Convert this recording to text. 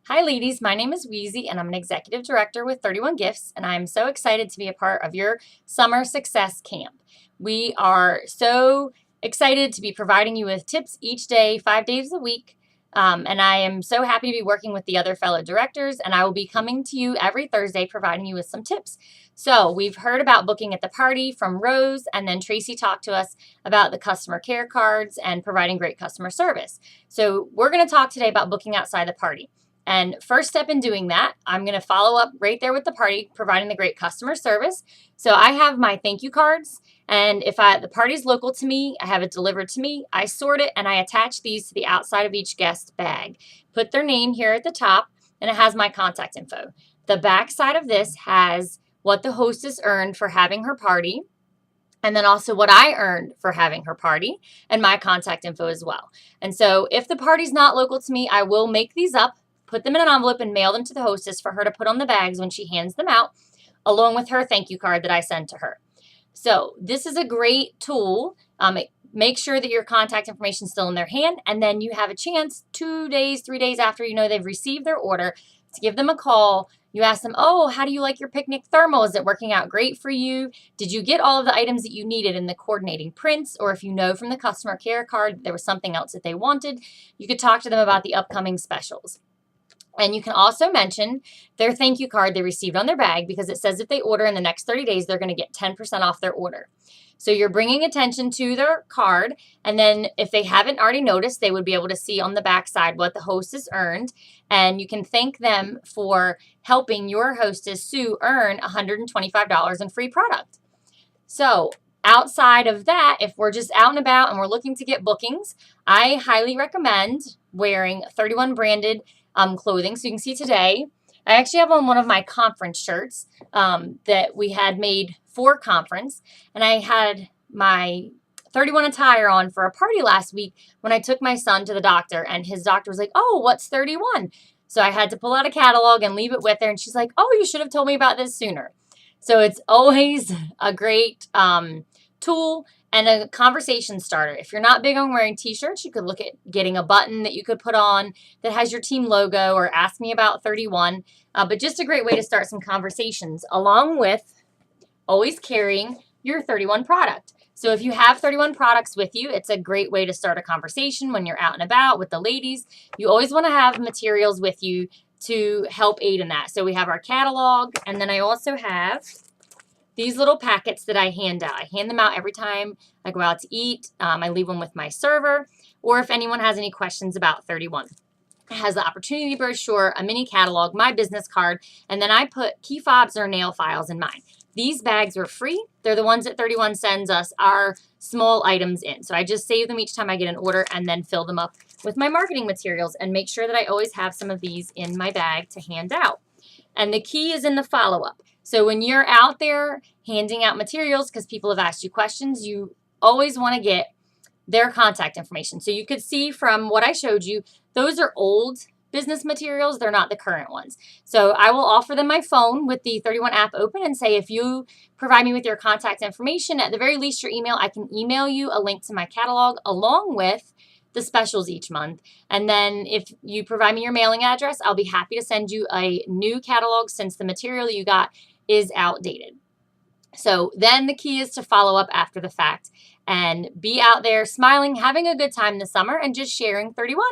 Hi, ladies. My name is Wheezy, and I'm an executive director with 31 Gifts, and I'm so excited to be a part of your summer success camp. We are so excited to be providing you with tips each day, 5 days a week. And I am so happy to be working with the other fellow directors, and I will be coming to you every Thursday providing you with some tips. So, we've heard about booking at the party from Rose, and then Tracy talked to us about the customer care cards and providing great customer service. So, we're going to talk today about booking outside the party. And first step in doing that, I'm going to follow up right there with the party, providing the great customer service. So I have my thank you cards, and if the party's local to me, I have it delivered to me, I sort it and I attach these to the outside of each guest bag. Put their name here at the top, and it has my contact info. The back side of this has what the hostess earned for having her party, and then also what I earned for having her party, and my contact info as well. And so if the party's not local to me, I will make these up, put them in an envelope, and mail them to the hostess for her to put on the bags when she hands them out, along with her thank you card that I send to her. So this is a great tool. Make sure that your contact information is still in their hand, and then you have a chance 2 days, 3 days after you know they've received their order to give them a call. You ask them, oh, how do you like your picnic thermal? Is it working out great for you? Did you get all of the items that you needed in the coordinating prints? Or if you know from the customer care card there was something else that they wanted, you could talk to them about the upcoming specials. And you can also mention their thank you card they received on their bag, because it says if they order in the next 30 days, they're going to get 10% off their order. So you're bringing attention to their card, and then if they haven't already noticed, they would be able to see on the back side what the hostess earned, and you can thank them for helping your hostess, Sue, earn $125 in free product. So outside of that, if we're just out and about and we're looking to get bookings, I highly recommend wearing 31 branded clothing. So you can see today, I actually have on one of my conference shirts that we had made for conference, and I had my 31 attire on for a party last week when I took my son to the doctor, and his doctor was like, oh, what's 31? So I had to pull out a catalog and leave it with her, and she's like, oh, you should have told me about this sooner. So it's always a great tool and a conversation starter. If you're not big on wearing t-shirts, you could look at getting a button that you could put on that has your team logo, or ask me about 31. But just a great way to start some conversations, along with always carrying your 31 product. So if you have 31 products with you, it's a great way to start a conversation when you're out and about with the ladies. You always want to have materials with you to help aid in that. So we have our catalog, and then I also have these little packets that I hand out. I hand them out every time I go out to eat. I leave them with my server, or if anyone has any questions about 31. It has the opportunity brochure, a mini catalog, my business card, and then I put key fobs or nail files in mine. These bags are free. They're the ones that 31 sends us our small items in. So I just save them each time I get an order, and then fill them up with my marketing materials, and make sure that I always have some of these in my bag to hand out. And the key is in the follow-up. So when you're out there handing out materials, because people have asked you questions, you always want to get their contact information. So you could see from what I showed you, those are old business materials. They're not the current ones. So I will offer them my phone with the 31 app open and say, if you provide me with your contact information, at the very least your email, I can email you a link to my catalog along with the specials each month. And then if you provide me your mailing address, I'll be happy to send you a new catalog since the material you got is outdated. So then the key is to follow up after the fact and be out there smiling, having a good time this summer, and just sharing 31.